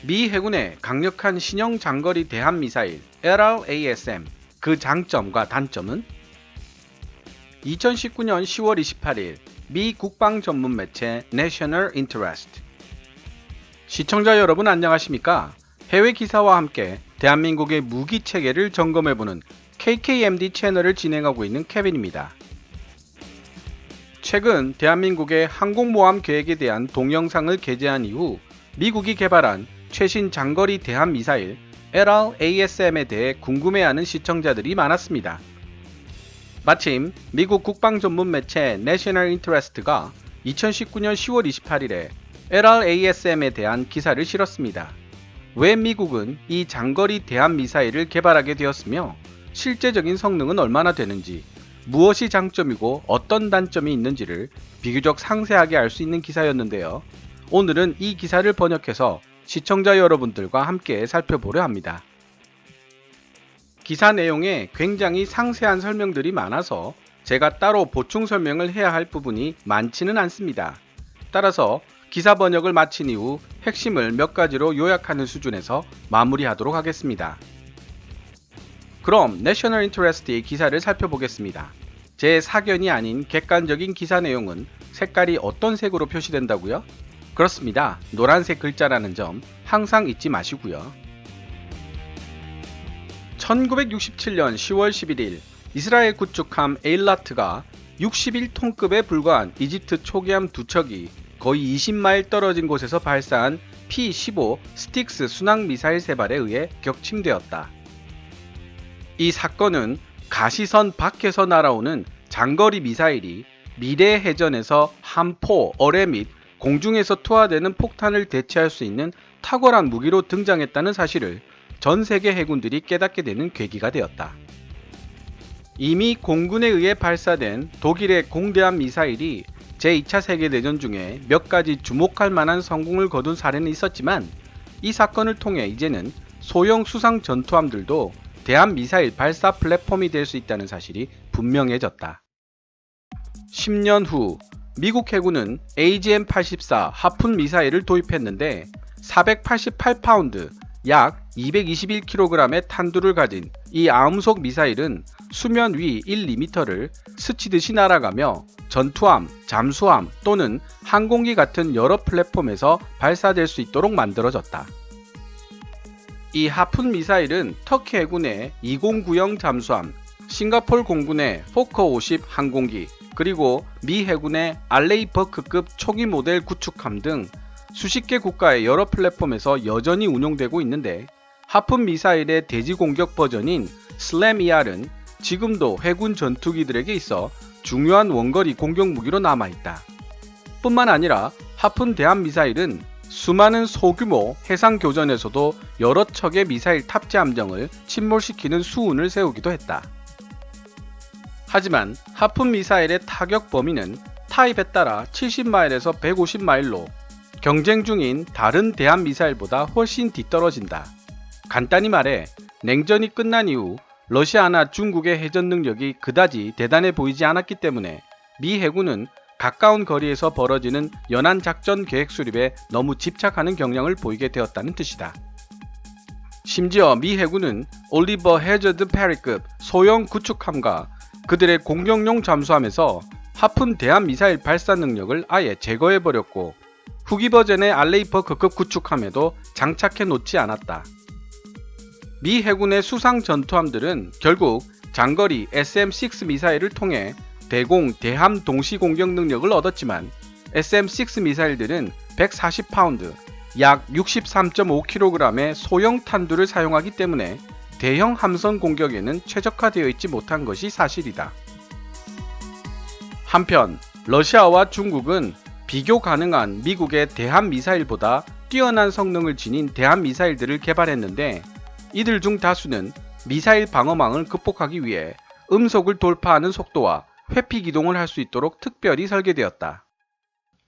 미 해군의 강력한 신형 장거리 대함미사일 LRASM, 그 장점과 단점은? 2019년 10월 28일 미 국방 전문 매체 National Interest. 시청자 여러분 안녕하십니까? 해외 기사와 함께 대한민국의 무기 체계를 점검해보는 KKMD 채널을 진행하고 있는 케빈입니다. 최근 대한민국의 항공모함 계획에 대한 동영상을 게재한 이후 미국이 개발한 최신 장거리 대함미사일 LRASM에 대해 궁금해하는 시청자들이 많았습니다. 마침 미국 국방 전문 매체 National Interest가 2019년 10월 28일에 LRASM에 대한 기사를 실었습니다. 왜 미국은 이 장거리 대함미사일을 개발하게 되었으며 실제적인 성능은 얼마나 되는지, 무엇이 장점이고 어떤 단점이 있는지를 비교적 상세하게 알 수 있는 기사였는데요. 오늘은 이 기사를 번역해서 시청자 여러분들과 함께 살펴보려 합니다. 기사 내용에 굉장히 상세한 설명들이 많아서 제가 따로 보충 설명을 해야 할 부분이 많지는 않습니다. 따라서 기사 번역을 마친 이후 핵심을 몇 가지로 요약하는 수준에서 마무리하도록 하겠습니다. 그럼 내셔널 인터레스트의 기사를 살펴보겠습니다. 제 사견이 아닌 객관적인 기사 내용은 색깔이 어떤 색으로 표시된다고요? 그렇습니다. 노란색 글자라는 점 항상 잊지 마시고요. 1967년 10월 11일 이스라엘 구축함 에일라트가 61톤급에 불과한 이집트 초기함 두 척이 거의 20마일 떨어진 곳에서 발사한 P-15 스틱스 순항 미사일 3발에 의해 격침되었다. 이 사건은 가시선 밖에서 날아오는 장거리 미사일이 미래 해전에서 함포, 어뢰 및 공중에서 투하되는 폭탄을 대체할 수 있는 탁월한 무기로 등장했다는 사실을 전 세계 해군들이 깨닫게 되는 계기가 되었다. 이미 공군에 의해 발사된 독일의 공대함 미사일이 제2차 세계대전 중에 몇 가지 주목할 만한 성공을 거둔 사례는 있었지만 이 사건을 통해 이제는 소형 수상 전투함들도 대함 미사일 발사 플랫폼이 될 수 있다는 사실이 분명해졌다. 10년 후 미국 해군은 AGM-84 하푼 미사일을 도입했는데 488파운드, 약 221kg의 탄두를 가진 이 아음속 미사일은 수면 위 1~2m를 스치듯이 날아가며 전투함, 잠수함 또는 항공기 같은 여러 플랫폼에서 발사될 수 있도록 만들어졌다. 이 하푼 미사일은 터키 해군의 2090 잠수함, 싱가폴 공군의 포커 50 항공기, 그리고 미 해군의 알레이 버크급 초기 모델 구축함 등 수십 개 국가의 여러 플랫폼에서 여전히 운용되고 있는데 하푼 미사일의 대지 공격 버전인 슬램 ER은 지금도 해군 전투기들에게 있어 중요한 원거리 공격 무기로 남아있다. 뿐만 아니라 하푼 대함 미사일은 수많은 소규모 해상 교전에서도 여러 척의 미사일 탑재 함정을 침몰시키는 수운을 세우기도 했다. 하지만 하푼 미사일의 타격 범위는 타입에 따라 70마일에서 150마일로 경쟁 중인 다른 대함 미사일보다 훨씬 뒤떨어진다. 간단히 말해 냉전이 끝난 이후 러시아나 중국의 해전 능력이 그다지 대단해 보이지 않았기 때문에 미 해군은 가까운 거리에서 벌어지는 연안 작전 계획 수립에 너무 집착하는 경향을 보이게 되었다는 뜻이다. 심지어 미 해군은 올리버 해저드 페리급 소형 구축함과 그들의 공격용 잠수함에서 하푼 대함 미사일 발사 능력을 아예 제거해버렸고 후기 버전의 알레이 버크급 구축함에도 장착해 놓지 않았다. 미 해군의 수상 전투함들은 결국 장거리 SM-6 미사일을 통해 대공, 대함 동시 공격 능력을 얻었지만 SM-6 미사일들은 140파운드, 약 63.5kg의 소형 탄두를 사용하기 때문에 대형 함선 공격에는 최적화되어 있지 못한 것이 사실이다. 한편 러시아와 중국은 비교 가능한 미국의 대함 미사일보다 뛰어난 성능을 지닌 대함 미사일들을 개발했는데 이들 중 다수는 미사일 방어망을 극복하기 위해 음속을 돌파하는 속도와 회피 기동을 할 수 있도록 특별히 설계되었다.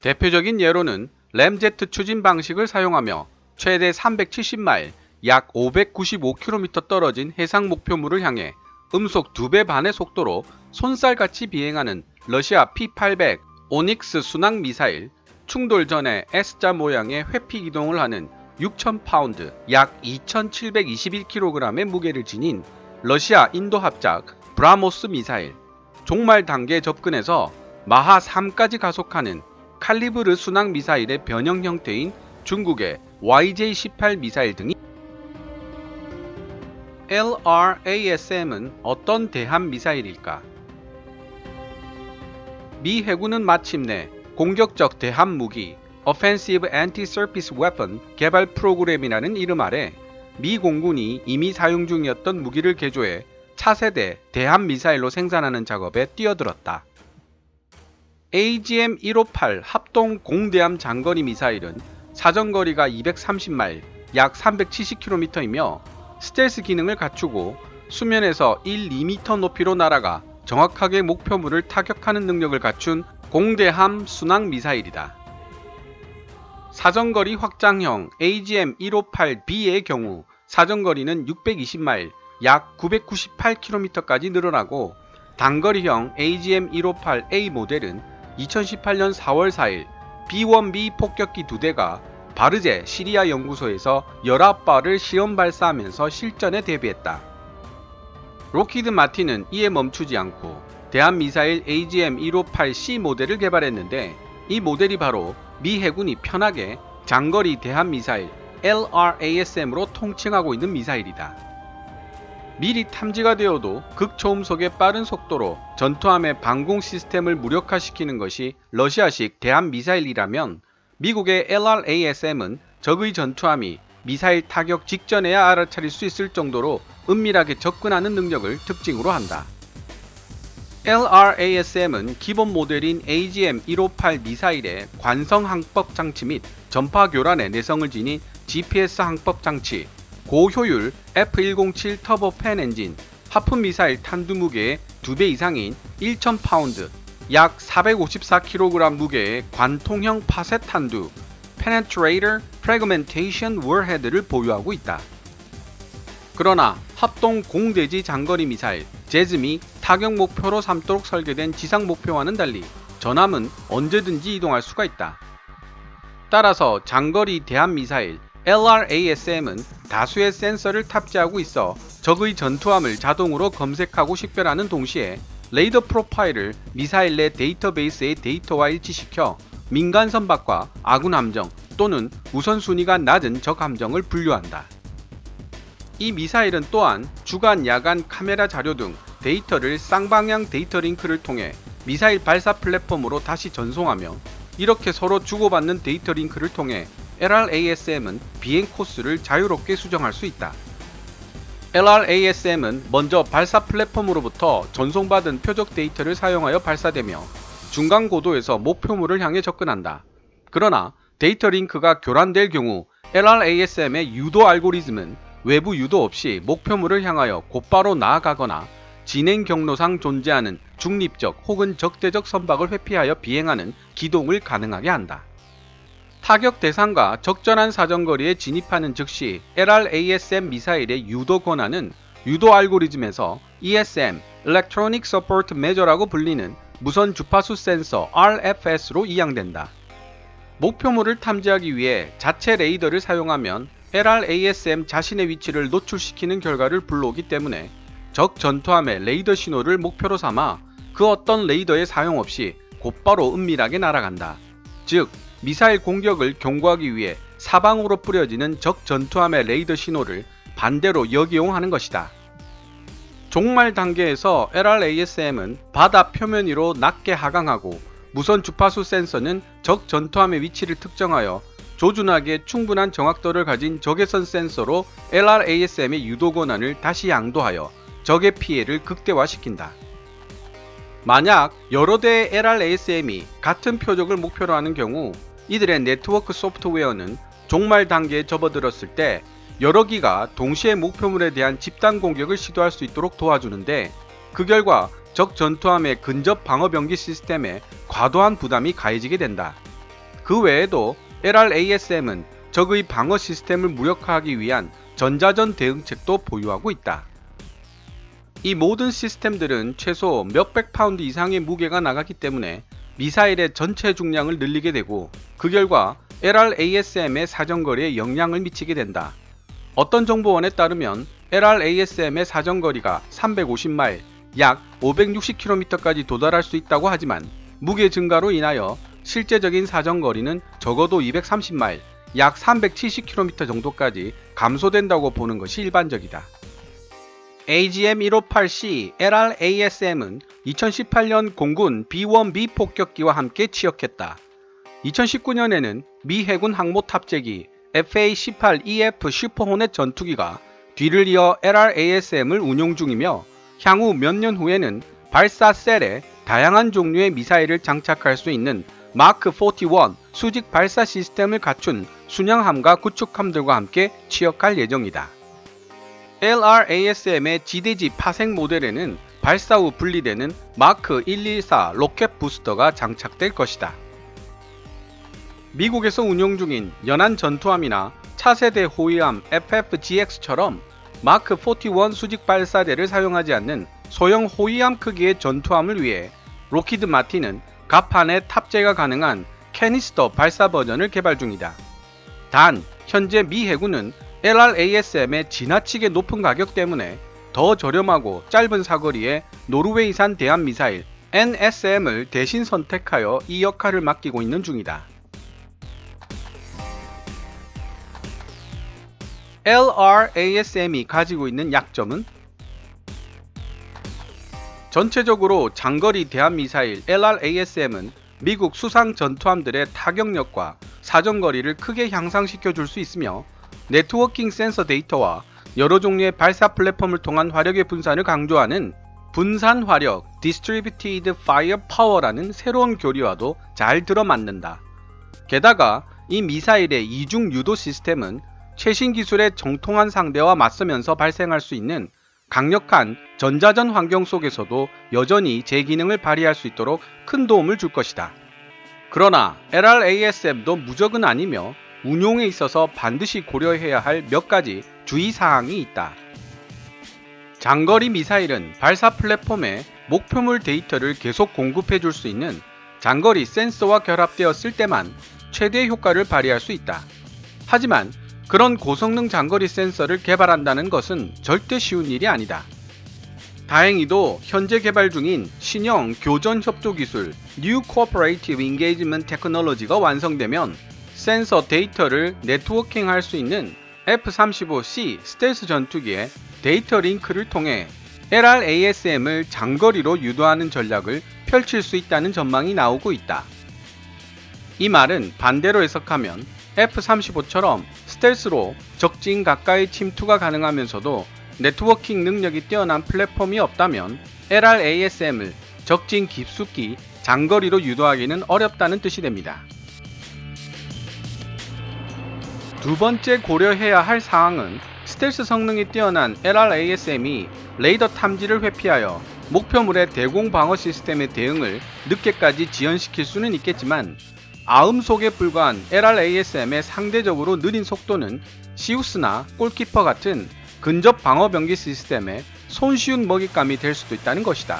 대표적인 예로는 램제트 추진 방식을 사용하며 최대 370마일, 약 595km 떨어진 해상 목표물을 향해 음속 2배 반의 속도로 손살같이 비행하는 러시아 P-800 오닉스 순항 미사일, 충돌 전에 S자 모양의 회피 기동을 하는 6,000파운드, 약 2,721kg의 무게를 지닌 러시아 인도 합작 브라모스 미사일, 종말 단계에 접근해서 마하 3까지 가속하는 칼리브르 순항 미사일의 변형 형태인 중국의 YJ-18 미사일 등이 LRASM은 어떤 대함 미사일일까? 미 해군은 마침내 공격적 대함 무기 Offensive Anti-Surface Weapon 개발 프로그램이라는 이름 아래 미 공군이 이미 사용 중이었던 무기를 개조해 차세대 대함 미사일로 생산하는 작업에 뛰어들었다. AGM-158 합동 공대함 장거리 미사일은 사정거리가 230마일, 약 370km이며 스텔스 기능을 갖추고 수면에서 1, 2m 높이로 날아가 정확하게 목표물을 타격하는 능력을 갖춘 공대함 순항 미사일이다. 사정거리 확장형 AGM-158B의 경우 사정거리는 620마일, 약 998km까지 늘어나고 단거리형 AGM-158A 모델은 2018년 4월 4일 B-1B 폭격기 2대가 바르제 시리아 연구소에서 19발을 시험 발사하면서 실전에 대비했다. 록히드 마틴은 이에 멈추지 않고 대함미사일 AGM-158C 모델을 개발했는데 이 모델이 바로 미 해군이 편하게 장거리 대함미사일 LRASM으로 통칭하고 있는 미사일이다. 미리 탐지가 되어도 극초음속의 빠른 속도로 전투함의 방공 시스템을 무력화시키는 것이 러시아식 대함미사일이라면 미국의 LRASM은 적의 전투함이 미사일 타격 직전에야 알아차릴 수 있을 정도로 은밀하게 접근하는 능력을 특징으로 한다. LRASM은 기본 모델인 AGM-158 미사일의 관성 항법 장치 및 전파 교란에 내성을 지닌 GPS 항법 장치, 고효율 F107 터보팬 엔진, 하프 미사일 탄두 무게의 2배 이상인 1,000파운드, 약 454kg 무게의 관통형 파셋 탄두, Penetrator Fragmentation Warhead를 보유하고 있다. 그러나 합동 공대지 장거리 미사일 제즈미 타격 목표로 삼도록 설계된 지상 목표와는 달리 전함은 언제든지 이동할 수가 있다. 따라서 장거리 대함 미사일 LRASM은 다수의 센서를 탑재하고 있어 적의 전투함을 자동으로 검색하고 식별하는 동시에 레이더 프로파일을 미사일 내 데이터베이스의 데이터와 일치시켜 민간 선박과 아군 함정 또는 우선순위가 낮은 적 함정을 분류한다. 이 미사일은 또한 주간, 야간 카메라 자료 등 데이터를 쌍방향 데이터 링크를 통해 미사일 발사 플랫폼으로 다시 전송하며 이렇게 서로 주고받는 데이터 링크를 통해 LRASM은 비행 코스를 자유롭게 수정할 수 있다. LRASM은 먼저 발사 플랫폼으로부터 전송받은 표적 데이터를 사용하여 발사되며 중간 고도에서 목표물을 향해 접근한다. 그러나 데이터 링크가 교란될 경우 LRASM의 유도 알고리즘은 외부 유도 없이 목표물을 향하여 곧바로 나아가거나 진행 경로상 존재하는 중립적 혹은 적대적 선박을 회피하여 비행하는 기동을 가능하게 한다. 타격 대상과 적절한 사정거리에 진입하는 즉시 LRASM 미사일의 유도 권한은 유도 알고리즘에서 ESM (Electronic Support Measure라고 불리는 무선 주파수 센서 RFS로 이양된다. 목표물을 탐지하기 위해 자체 레이더를 사용하면 LRASM 자신의 위치를 노출시키는 결과를 불러오기 때문에 적 전투함의 레이더 신호를 목표로 삼아 그 어떤 레이더의 사용 없이 곧바로 은밀하게 날아간다. 즉 미사일 공격을 경고하기 위해 사방으로 뿌려지는 적 전투함의 레이더 신호를 반대로 역이용하는 것이다. 종말 단계에서 LRASM은 바다 표면 위로 낮게 하강하고 무선 주파수 센서는 적 전투함의 위치를 특정하여 조준하기에 충분한 정확도를 가진 적외선 센서로 LRASM의 유도 권한을 다시 양도하여 적의 피해를 극대화시킨다. 만약 여러 대의 LRASM이 같은 표적을 목표로 하는 경우 이들의 네트워크 소프트웨어는 종말 단계에 접어들었을 때 여러 기가 동시에 목표물에 대한 집단 공격을 시도할 수 있도록 도와주는데 그 결과 적 전투함의 근접 방어 병기 시스템에 과도한 부담이 가해지게 된다. 그 외에도 LRASM은 적의 방어 시스템을 무력화하기 위한 전자전 대응책도 보유하고 있다. 이 모든 시스템들은 최소 몇백 파운드 이상의 무게가 나가기 때문에 미사일의 전체 중량을 늘리게 되고 그 결과 LRASM의 사정거리에 영향을 미치게 된다. 어떤 정보원에 따르면 LRASM의 사정거리가 350마일, 약 560km까지 도달할 수 있다고 하지만 무게 증가로 인하여 실제적인 사정거리는 적어도 230마일, 약 370km 정도까지 감소된다고 보는 것이 일반적이다. AGM-158C LRASM은 2018년 공군 B-1B 폭격기와 함께 취역했다. 2019년에는 미 해군 항모 탑재기 FA-18EF 슈퍼호넷 전투기가 뒤를 이어 LRASM을 운용 중이며 향후 몇 년 후에는 발사 셀에 다양한 종류의 미사일을 장착할 수 있는 마크 41 수직 발사 시스템을 갖춘 순양함과 구축함들과 함께 취역할 예정이다. LRASM의 지대지 파생 모델에는 발사 후 분리되는 마크 114 로켓 부스터가 장착될 것이다. 미국에서 운용 중인 연안 전투함이나 차세대 호위함 FFGX처럼 마크 41 수직 발사대를 사용하지 않는 소형 호위함 크기의 전투함을 위해 록히드 마틴은 갑판에 탑재가 가능한 캐니스터 발사 버전을 개발 중이다. 단, 현재 미 해군은 LRASM의 지나치게 높은 가격 때문에 더 저렴하고 짧은 사거리의 노르웨이산 대한미사일 NSM을 대신 선택하여 이 역할을 맡기고 있는 중이다. LRASM이 가지고 있는 약점은? 전체적으로 장거리 대한미사일 LRASM은 미국 수상 전투함들의 타격력과 사정거리를 크게 향상시켜 줄 수 있으며 네트워킹 센서 데이터와 여러 종류의 발사 플랫폼을 통한 화력의 분산을 강조하는 분산 화력 Distributed Firepower라는 새로운 교리와도 잘 들어맞는다. 게다가 이 미사일의 이중 유도 시스템은 최신 기술의 정통한 상대와 맞서면서 발생할 수 있는 강력한 전자전 환경 속에서도 여전히 제 기능을 발휘할 수 있도록 큰 도움을 줄 것이다. 그러나 LRASM도 무적은 아니며 운용에 있어서 반드시 고려해야 할 몇 가지 주의사항이 있다. 장거리 미사일은 발사 플랫폼에 목표물 데이터를 계속 공급해 줄 수 있는 장거리 센서와 결합되었을 때만 최대 효과를 발휘할 수 있다. 하지만 그런 고성능 장거리 센서를 개발한다는 것은 절대 쉬운 일이 아니다. 다행히도 현재 개발 중인 신형 교전 협조 기술 New Cooperative Engagement Technology가 완성되면 센서 데이터를 네트워킹할 수 있는 F-35C 스텔스 전투기의 데이터 링크를 통해 LRASM을 장거리로 유도하는 전략을 펼칠 수 있다는 전망이 나오고 있다. 이 말은 반대로 해석하면 F-35처럼 스텔스로 적진 가까이 침투가 가능하면서도 네트워킹 능력이 뛰어난 플랫폼이 없다면 LRASM을 적진 깊숙이 장거리로 유도하기는 어렵다는 뜻이 됩니다. 두 번째 고려해야 할 사항은 스텔스 성능이 뛰어난 LRASM이 레이더 탐지를 회피하여 목표물의 대공 방어 시스템의 대응을 늦게까지 지연시킬 수는 있겠지만 아음속에 불과한 LRASM의 상대적으로 느린 속도는 시우스나 골키퍼 같은 근접 방어 병기 시스템에 손쉬운 먹잇감이 될 수도 있다는 것이다.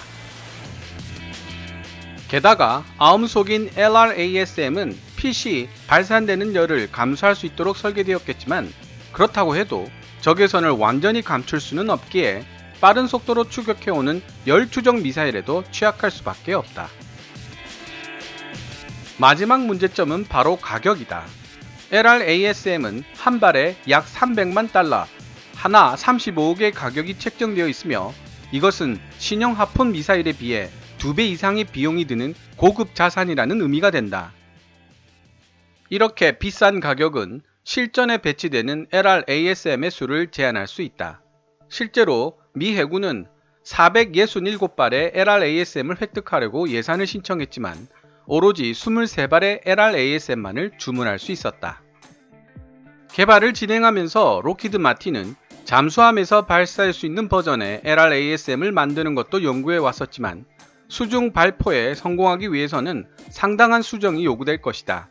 게다가 아음속인 LRASM은 PC 발산되는 열을 감소할 수 있도록 설계되었겠지만 그렇다고 해도 적외선을 완전히 감출 수는 없기에 빠른 속도로 추격해오는 열 추적 미사일에도 취약할 수밖에 없다. 마지막 문제점은 바로 가격이다. LRASM은 한 발에 약 300만 달러, 하나 35억의 가격이 책정되어 있으며 이것은 신형 하폰 미사일에 비해 2배 이상의 비용이 드는 고급 자산이라는 의미가 된다. 이렇게 비싼 가격은 실전에 배치되는 LRASM의 수를 제한할 수 있다. 실제로 미 해군은 467발의 LRASM을 획득하려고 예산을 신청했지만 오로지 23발의 LRASM만을 주문할 수 있었다. 개발을 진행하면서 록히드 마틴은 잠수함에서 발사할 수 있는 버전의 LRASM을 만드는 것도 연구해 왔었지만 수중 발포에 성공하기 위해서는 상당한 수정이 요구될 것이다.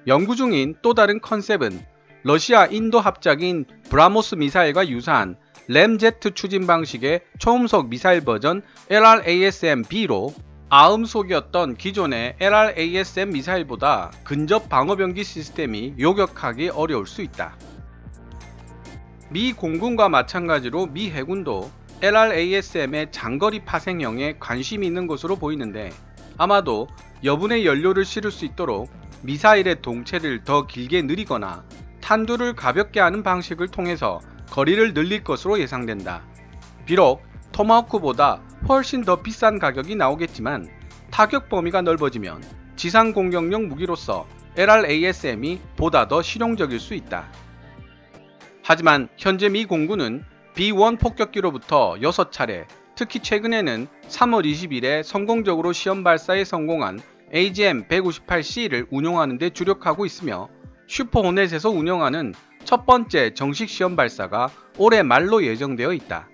연구 중인 또 다른 컨셉은 러시아 인도 합작인 브라모스 미사일과 유사한 램제트 추진 방식의 초음속 미사일 버전 LRASM-B로 아음속이었던 기존의 LRASM 미사일보다 근접 방어병기 시스템이 요격하기 어려울 수 있다. 미 공군과 마찬가지로 미 해군도 LRASM의 장거리 파생형에 관심이 있는 것으로 보이는데, 아마도 여분의 연료를 실을 수 있도록 미사일의 동체를 더 길게 늘리거나 탄두를 가볍게 하는 방식을 통해서 거리를 늘릴 것으로 예상된다. 비록 토마호크보다 훨씬 더 비싼 가격이 나오겠지만, 타격 범위가 넓어지면 지상 공격용 무기로서 LRASM이 보다 더 실용적일 수 있다. 하지만 현재 미 공군은 B-1 폭격기로부터 6차례, 특히 최근에는 3월 20일에 성공적으로 시험 발사에 성공한 AGM-158C를 운용하는 데 주력하고 있으며, 슈퍼 호넷에서 운영하는 첫 번째 정식 시험 발사가 올해 말로 예정되어 있다.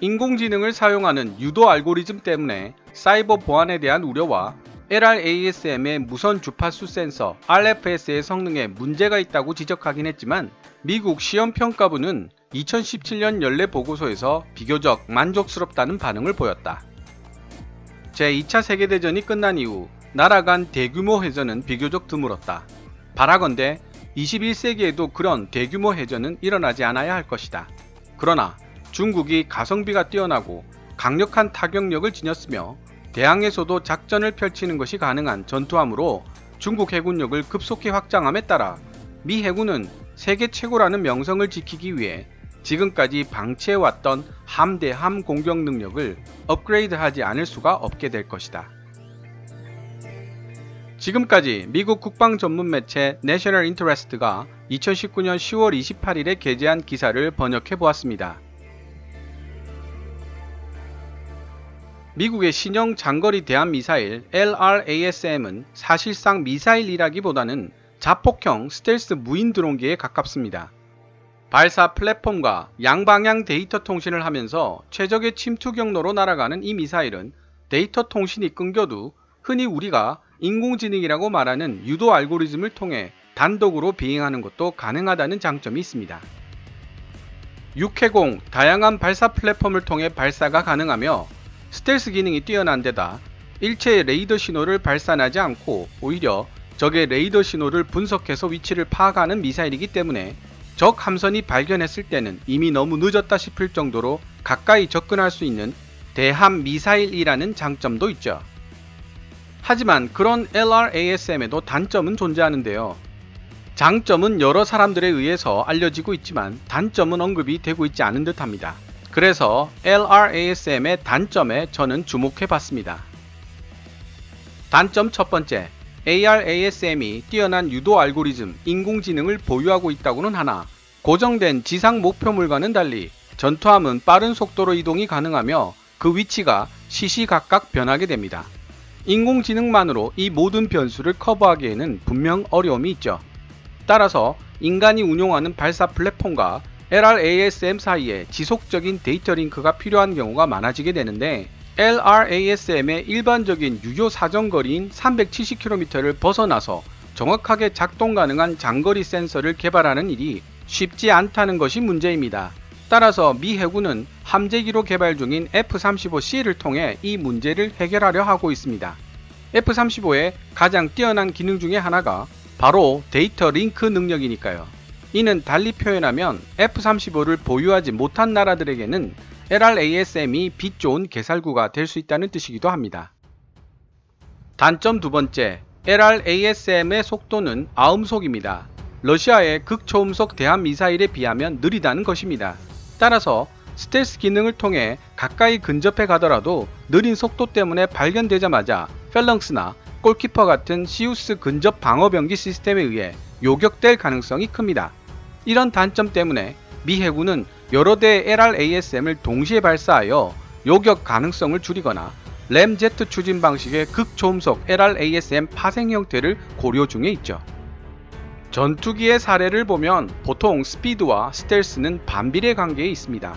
인공지능을 사용하는 유도 알고리즘 때문에 사이버 보안에 대한 우려와 LRASM의 무선 주파수 센서 RFS의 성능에 문제가 있다고 지적하긴 했지만, 미국 시험평가부는 2017년 연례 보고서에서 비교적 만족스럽다는 반응을 보였다. 제2차 세계대전이 끝난 이후 나라 간 대규모 해전은 비교적 드물었다. 바라건대 21세기에도 그런 대규모 해전은 일어나지 않아야 할 것이다. 그러나 중국이 가성비가 뛰어나고 강력한 타격력을 지녔으며 대항에서도 작전을 펼치는 것이 가능한 전투함으로 중국 해군력을 급속히 확장함에 따라 미 해군은 세계 최고라는 명성을 지키기 위해 지금까지 방치해왔던 함대함 공격 능력을 업그레이드하지 않을 수가 없게 될 것이다. 지금까지 미국 국방 전문 매체 내셔널 인터레스트가 2019년 10월 28일에 게재한 기사를 번역해 보았습니다. 미국의 신형 장거리 대함 미사일 LRASM은 사실상 미사일이라기보다는 자폭형 스텔스 무인 드론기에 가깝습니다. 발사 플랫폼과 양방향 데이터 통신을 하면서 최적의 침투 경로로 날아가는 이 미사일은 데이터 통신이 끊겨도 흔히 우리가 인공지능이라고 말하는 유도 알고리즘을 통해 단독으로 비행하는 것도 가능하다는 장점이 있습니다. 육해공 다양한 발사 플랫폼을 통해 발사가 가능하며 스텔스 기능이 뛰어난 데다 일체의 레이더 신호를 발산하지 않고 오히려 적의 레이더 신호를 분석해서 위치를 파악하는 미사일이기 때문에 적 함선이 발견했을 때는 이미 너무 늦었다 싶을 정도로 가까이 접근할 수 있는 대함 미사일이라는 장점도 있죠. 하지만 그런 LRASM에도 단점은 존재하는데요. 장점은 여러 사람들에 의해서 알려지고 있지만 단점은 언급이 되고 있지 않은 듯 합니다. 그래서 LRASM의 단점에 저는 주목해 봤습니다. 단점 첫 번째, LRASM이 뛰어난 유도 알고리즘, 인공지능을 보유하고 있다고는 하나 고정된 지상 목표물과는 달리 전투함은 빠른 속도로 이동이 가능하며 그 위치가 시시각각 변하게 됩니다. 인공지능만으로 이 모든 변수를 커버하기에는 분명 어려움이 있죠. 따라서 인간이 운용하는 발사 플랫폼과 LRASM 사이에 지속적인 데이터 링크가 필요한 경우가 많아지게 되는데, LRASM의 일반적인 유효 사정거리인 370km를 벗어나서 정확하게 작동 가능한 장거리 센서를 개발하는 일이 쉽지 않다는 것이 문제입니다. 따라서 미 해군은 함재기로 개발 중인 F-35C를 통해 이 문제를 해결하려 하고 있습니다. F-35의 가장 뛰어난 기능 중에 하나가 바로 데이터 링크 능력이니까요. 이는 달리 표현하면 F-35를 보유하지 못한 나라들에게는 LRASM이 빛 좋은 개살구가 될 수 있다는 뜻이기도 합니다. 단점 두 번째, LRASM의 속도는 아음속입니다. 러시아의 극초음속 대함 미사일에 비하면 느리다는 것입니다. 따라서 스텔스 기능을 통해 가까이 근접해 가더라도 느린 속도 때문에 발견되자마자 펠렁스나 골키퍼 같은 시우스 근접 방어병기 시스템에 의해 요격될 가능성이 큽니다. 이런 단점 때문에 미 해군은 여러 대의 LRASM을 동시에 발사하여 요격 가능성을 줄이거나 램제트 추진 방식의 극초음속 LRASM 파생 형태를 고려 중에 있죠. 전투기의 사례를 보면 보통 스피드와 스텔스는 반비례 관계에 있습니다.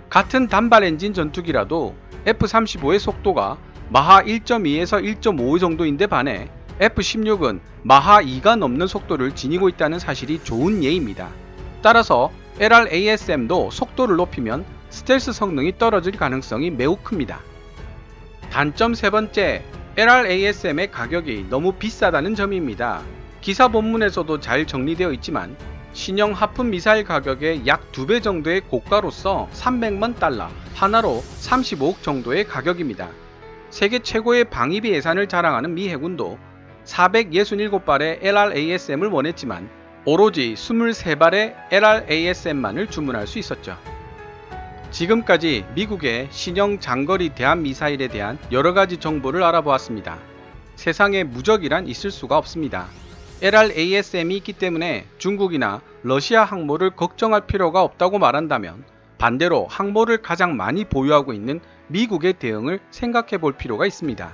같은 단발 엔진 전투기라도 F-35의 속도가 마하 1.2에서 1.5 정도인데 반해 F-16은 마하 2가 넘는 속도를 지니고 있다는 사실이 좋은 예입니다. 따라서 LRASM도 속도를 높이면 스텔스 성능이 떨어질 가능성이 매우 큽니다. 단점 세 번째, LRASM의 가격이 너무 비싸다는 점입니다. 기사 본문에서도 잘 정리되어 있지만 신형 하품 미사일 가격의 약 2배 정도의 고가로서 300만 달러, 하나로 35억 정도의 가격입니다. 세계 최고의 방위비 예산을 자랑하는 미 해군도 467발의 LRASM을 원했지만 오로지 23발의 LRASM만을 주문할 수 있었죠. 지금까지 미국의 신형 장거리 대한미사일에 대한 여러가지 정보를 알아보았습니다. 세상에 무적이란 있을 수가 없습니다. LRASM이 있기 때문에 중국이나 러시아 항모를 걱정할 필요가 없다고 말한다면 반대로 항모를 가장 많이 보유하고 있는 미국의 대응을 생각해 볼 필요가 있습니다.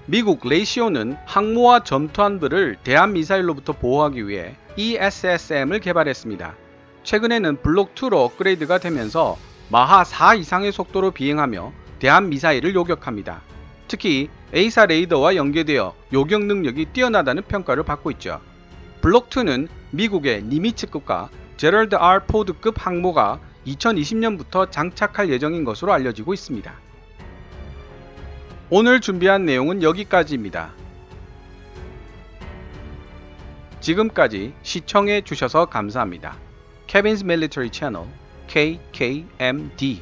미국 레이시오는 항모와 전투함들을 대한미사일로부터 보호하기 위해 ESSM을 개발했습니다. 최근에는 블록2로 업그레이드가 되면서 마하 4 이상의 속도로 비행하며 대한미사일을 요격합니다. 특히 A사 레이더와 연계되어 요격 능력이 뛰어나다는 평가를 받고 있죠. 블록2는 미국의 니미츠급과 제럴드 R 포드급 항모가 2020년부터 장착할 예정인 것으로 알려지고 있습니다. 오늘 준비한 내용은 여기까지입니다. 지금까지 시청해 주셔서 감사합니다. Kevin's Military Channel KKMD